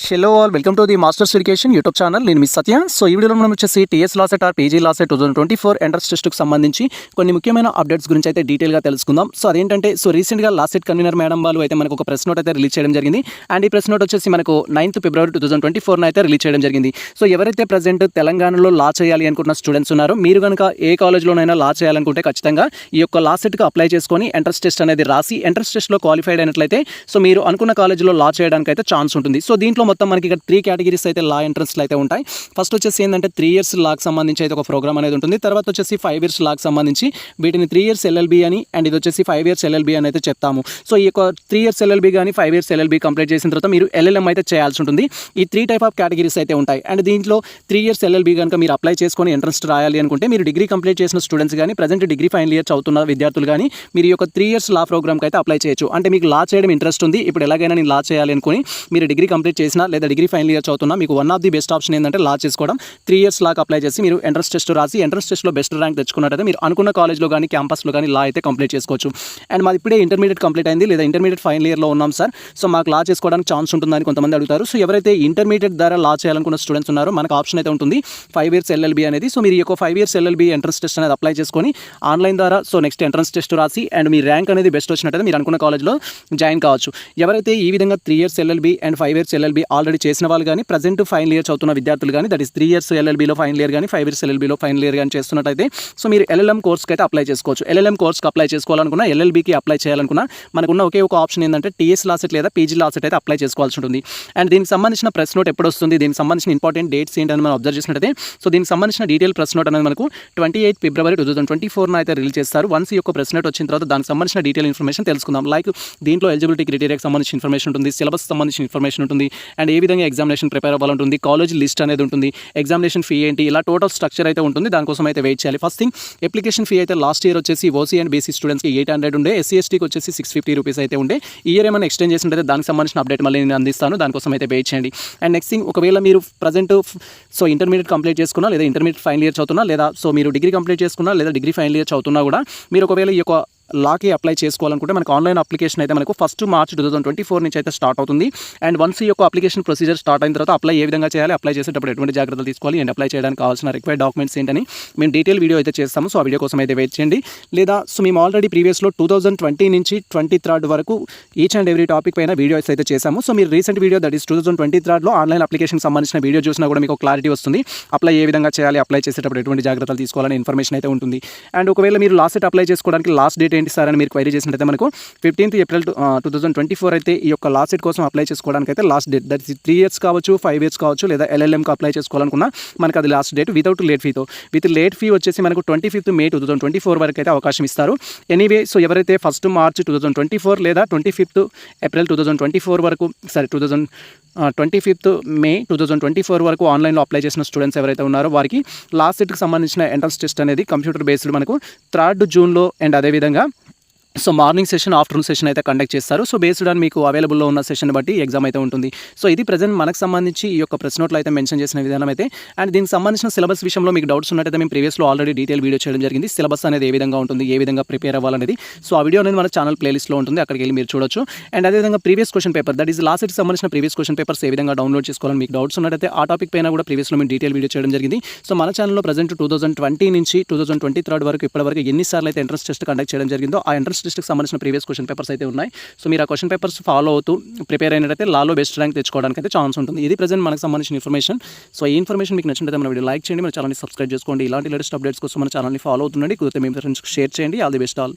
Hello all, welcome to the masters education YouTube channel. నేను miss సత్య. So ఈ వీడియోలో మనం వచ్చేసి TS LAWCET or PG LAWCET 2024 entrance టెస్ట్కి సంబంధించి కొన్ని ముఖ్యమైన అప్డేట్స్ గురించి అయితే డీటెయిల్గా తెలుసుకుందాం. సో అదేంటంటే రీసెంట్గా లాసెట్ కన్వీనర్ మేడం వాళ్ళు అయితే మనకు ఒక ప్రెస్ నోట్ అయితే రిలీజ్ చేయడం జరిగింది. అండ్ ఈ ప్రెస్ నోట్ వచ్చేసి మనకు 9th February 2024 అయితే రిలీజ్ చేయడం జరిగింది. సో ఎవరైతే ప్రజెంట్ తెలంగాణలో లా చేయాలి అనుకుంటున్న స్టూడెంట్స్ ఉన్నారో, మీరు కనుక ఏ కాలేజ్లోనైనా లా చేయాలనుకుంటే ఖచ్చితంగా ఈ యొక్క లాసెట్కి అప్లై చేసుకొని ఎంట్రన్స్ టెస్ట్ అనేది రాసి ఎంట్రన్స్ టెస్ట్లో క్వాలిఫైడ్ అయినట్లయితే సో మీరు అనుకున్న కాలేజ్లో లా చేయడానికి అయితే ఛాన్స్ ఉంటుంది. సో దీంట్లో మొత్తం మనకి ఇక్కడ 3 కేటగిరీస్ అయితే లా ఎంట్రన్స్లు అయితే ఉంటాయి. ఫస్ట్ వచ్చేసి ఏంటంటే 3 years లాకి సంబంధించి అయితే ఒక ప్రోగ్రామ్ అనేది ఉంటుంది. తర్వాత వచ్చేసి 5 years లాకి సంబంధించి వీటిని 3 years LLB అని, అండ్ ఇది వచ్చేసి 5 years LLB అని అయితే చెప్తాము. సో ఈ యొక్క 3 years LLB కానీ 5 years LLB కంప్లీట్ చేసిన తర్వాత మీరు LLM అయితే చేయాల్సి ఉంటుంది. ఈ 3 type ఆఫ్ కేటగిరీస్ అయితే ఉంటాయి. అండ్ దీంట్లో 3 years LLB కనుక మీరు అప్లై చేసుకొని ఎంట్రన్స్ రాయాలి అనుకుంటే, మీరు డిగ్రీ కంప్లీట్ చేసిన స్టూడెంట్స్ కానీ ప్రజెంట్ డిగ్రీ ఫైనల్ ఇయర్ చదువుతున్న విద్యార్థులు కానీ మీరు ఈ యొక్క 3 years లా ప్రోగ్రామ్కి అయితే అప్లై చేయొచ్చు. అంటే మీకు లా చేయడం ఇంట్రెస్ట్ ఉంది, ఇప్పుడు ఎలాగైనా నేను లా చేయాలి అనుకుని మీరు డిగ్రీ కంప్లీట్ చేసినా లేదా డిగ్రీ ఫైనల్ ఇయర్ చదువుతున్నా, మీకు one of the best option ఏంటంటే లా చేసుకోవడం. 3 years లాగా అప్లై చేసి మీరు ఎంట్రన్స్ టెస్ట్ రాసి ఎంట్రన్స్ టెస్ట్లో బెస్ట్ ర్యాంక్ తెచ్చుకున్నట్టయితే మీరు అనుకున్న కాలేజ్లో కానీ క్యాంపస్లో కానీ లా అయితే కంప్లీట్ చేసుకోవచ్చు. అండ్ మాది ఇప్పుడే ఇంటర్మీడియట్ కంప్లీట్ అయింది లేదా ఇంటర్మీడియట్ ఫైనల్ ఇయర్లో ఉన్నాం సార్, సో మాకు లా చేసుకోవడానికి ఛాన్స్ ఉంటుందని కొంతమంది అడుగుతారు. సో ఎవరైతే ఇంటర్మీడియట్ ద్వారా లా చేయాలనుకున్న స్టూడెంట్స్ ఉన్నారో మనకు ఆప్షన్ అయితే ఉంటుంది 5 years LLB అనేది. సో మీరు ఈ యొక్క 5 years LLB ఎంట్రన్స్ టెస్ట్ అనేది అప్లై చేసుకొని ఆన్లైన్ ద్వారా సో నెక్స్ట్ ఎంట్రన్స్ టెస్ట్ రాసి అండ్ మీ ర్యాంక్ అనేది బెస్ట్ వచ్చినట్టయితే మీరు అనుకున్న కాలేజ్లో జాయిన్ కావచ్చు. ఎవరైతే ఈ విధంగా 3 years LLB and 5 years LLB already చేసిన వాళ్ళు కానీ ప్రజెంట్ ఫైనల్ ఇయర్ చదువుతున్న విద్యార్థులు కానీ, దట్ ఈస్ 3 years LLBలో ఫైనల్ ఇయర్ కానీ 5 years LLBలో ఫైనల్ ఇయర్ కానీ చేస్తున్నట్టయితే సో మీరు LLM కోర్స్కి అయితే అప్లై చేసుకోవచ్చు. LLM కోర్స్కి అప్లై చేసుకోవాలనుకున్నా, LLBకి అప్లై చేయాలనుకున్నా మనకున్న ఒకే ఒక ఆప్షన్ ఏంటంటే TS లాసెట్ లేదా PG లాసెట్ అయితే అప్లై చేసుకోవాల్సి ఉంటుంది. అండ్ దీనికి సంబంధించిన ప్రెస్ నోట్ ఎప్పుడు వస్తుంది, దీనికి సంబంధించిన ఇంపార్టెంట్ డేట్స్ ఏంటని మనం అబ్జర్వ్ చేసినట్టయితే సో దీనికి సంబంధించిన డీటెయిల్ ప్రెస్ నోట్ అనేది మనకు 28th February 2024 అయితే రిలీజ్ చేస్తారు. వన్స్ ఈ యొక్క ప్రెస్ నోట్ వచ్చిన తర్వాత దానికి సంబంధించిన డీటెయిల్ ఇన్ఫర్మేషన్ తెలుసుకుందాం. లైక్ దీంట్లో ఎలిజిబిలిటీ క్రైటీరియాకి సంబంధించిన ఇన్ఫర్మేషన్ ఉంటుంది, సిలబస్ సంబంధించిన ఇన్ఫర్మేషన్ ఉంటుంది, అండ్ ఏ విధంగా ఎగ్జామినేషన్ ప్రిపేర్ అవ్వాలంటుంది, కాలేజ్ లిస్ట్ అనేది ఉంటుంది, ఎగ్జామినేషన్ ఫీ ఏంటి, ఇలా టోటల్ స్ట్రక్చర్ అయితే ఉంటుంది. దానికోసం అయితే వెయిట్ చేయాలి. ఫస్ట్ థింగ్, అప్లికేషన్ ఫీ అయితే లాస్ట్ ఇయర్ వచ్చేసి ఓసీ అండ్ బీసీ స్టూడెంట్స్కి 800 ఉండే, SC STకి వచ్చేసి 650 రూపీస్ అయితే ఉండే. ఈ ఇయర్ ఏమైనా ఎక్స్టెండ్ చేసినట్లయితే దానికి సంబంధించిన అప్డేట్ మళ్ళీ నేను అందిస్తాను, దానికోసం అయితే వెయిట్ చేయండి. అండ్ నెక్స్ట్ థింగ్, ఒకవేళ మీరు ప్రజెంట్ సో ఇంటర్మీడియట్ కంప్లీట్ చేసుకున్నా లేదా ఇంటర్మీడియట్ ఫైనల్ ఇయర్ చదువుతున్నా లేదా సో మీరు డిగ్రీ కంప్లీట్ చేసుకున్నా లేదా డిగ్రీ ఫైనల్ ఇయర్ చదువుతున్నా కూడా మీరు ఒకవేళ ఈ యొక్క లాకి అప్లై చేసుకోవాలనుకుంటే మనకు ఆన్లైన్ అప్లికేషన్ అయితే మనకు 1st March 2024 నుంచి అయితే స్టార్ట్ అవుతుంది. అండ్ వన్స్ ఈ యొక్క అప్లికేషన్ ప్రొసీజర్ స్టార్ట్ అయిన తర్వాత అప్లై ఏ విధంగా చేయాలి, అప్లై చేసేటప్పుడు ఎటువంటి జాగ్రత్తలు తీసుకోవాలి అండ్ అప్లై చేయడానికి కావాల్సిన రిక్వైర్డ్ డాక్యుమెంట్స్ ఏంటని మేము డీటెయిల్ వీడియో అయితే చేస్తాము. సో ఆ వీడియో కోసం అయితే వెయిట్ చేయండి. లేదా సో మేము ఆల్రెడీ ప్రీవియస్లో 2020 నుంచి 23rd వరకు ఈచ్ అండ్ ఎవ్రీ టాపిక్ పైన వీడియోస్ అయితే చేశాము. సో మీరు రీసెంట్ వీడియో దట్ ఈస్ 2023లో ఆన్లైన్ అప్లికేషన్ సంబంధించిన వీడియో చూసినా కూడా మీకు క్లారిటీ వస్తుంది. అప్లై ఏ విధంగా చేయాలి, అప్లై చేసేటప్పుడు ఎటువంటి జాగ్రత్తలు తీసుకోవాలని ఇన్ఫర్మేషన్ అయితే ఉంటుంది. అండ్ ఒకవేళ మీరు లాస్ట్ అప్లై చేసుకోవడానికి లాస్ట్ డేట్ ఏంటి సార్ అని మీరు క్వైరీ చేసినట్లయితే మనకు 15th April 2024 అయితే ఈ యొక్క లాస్ట్ డేట్ కోసం అప్లై చేసుకోవడానికి అయితే last date, that is 3 years కావచ్చు 5 years కావచ్చు లేదా LLMకి అప్లై చేసుకోవాలనుకున్నా మనకు అది లాస్ట్ డేట్ వితౌట్ లేట్ ఫీతో. విత్ లేట్ ఫీ వచ్చేసి మనకు 25th May 2024 వరకు అయితే అవకాశం ఇస్తారు. ఎనీవే సో ఎవరైతే 1st March 2024 లేదా 25th April 2024 వరకు 25th May 2024 వరకు ఆన్లైన్లో అప్లై చేసిన స్టూడెంట్స్ ఎవరైతే ఉన్నారో వారికి లాస్ట్ డేట్కి సంబంధించిన ఎంట్రన్స్ టెస్ట్ అనేది కంప్యూటర్ బేస్డ్ మనకు 3rd June అండ్ అదేవిధంగా so morning session afternoon session అయితే కండక్ట్ చేస్తారు. సో బేస్డ్ ఆన్ మీకు అవైలబుల్లో ఉన్న సెషన్ బట్టి ఎగ్జామ్ అయితే ఉంటుంది. సో ఇది ప్రజెంట్ మనకు సంబంధించి ఈ యొక్క ప్రెస్ నోట్లో అయితే మెన్షన్ చేసిన విధానం అయితే. అండ్ దీనికి సంబంధించిన సిలబస్ విషయంలో మీకు డౌట్స్ ఉన్నట్టయితే మేము ప్రీవియస్లో ఆల్రెడీ డీటెయిల్ వీడియో చేయడం జరిగింది. సిలబస్ అనేది ఏ విధంగా ఉంటుంది, ఏ విధంగా ప్రిపేర్ అవ్వాలనేది. సో ఆ వీడియో అనేది మన ఛానల్ ప్లేలిస్ట్లో ఉంటుంది, అక్కడికి వెళ్ళి మీరు చూడొచ్చు. అండ్ అదేవిధంగా previous question paper that is lost ఇయర్కి సంబంధించిన ప్రీవియస్ క్వశ్చన్ పేపర్స్ ఏ విధంగా డౌన్లోడ్ చేసుకోవాలని మీకు డౌట్స్ ఉన్నట్టయితే ఆ టాపిక్ పైన కూడా ప్రీవియస్లో మేము డీటెయిల్ వీడియో చేయడం జరిగింది. సో మన ఛానల్లో ప్రజెంట్ 2020 నుంచి 2023 వరకు ఇప్పటివరకు ఎన్నిసార్లు అయితే ఎంట్రన్స్ టెస్ట్ కండక్ట్ చేయడం జరిగిందో ఆ ఎంట్రన్స్ టెస్ట్కి సంబంధించిన ప్రీవియస్ క్వశ్చన్ పేపర్స్ అయితే ఉన్నాయి. సో మీరు ఆ క్వశ్చన్ పేపర్స్ ఫాలో అవుతూ ప్రిపేర్ అయినట్టయితే లాలో బెస్ట్ ర్యాంక్ తెచ్చుకోవడానికి అయితే ఛాన్స్ ఉంటుంది. ఇది ప్రజెంట్ మనకు సంబంధించిన ఇన్ఫర్మేషన్. సో ఈ ఇన్ఫర్మేషన్ మీకు నచ్చినట్లయితే మన వీడియో లైక్ చేయండి, మన ఛానల్ని సబ్స్క్రైబ్ చేసుకోండి. ఇలాంటి లేటెస్ట్ అప్డేట్స్ కోసం మన ఛానల్ని ఫాలో అవుతుండండి. కుదిరితే మీ ఫ్రెండ్స్కి షేర్ చేయండి. All the best all.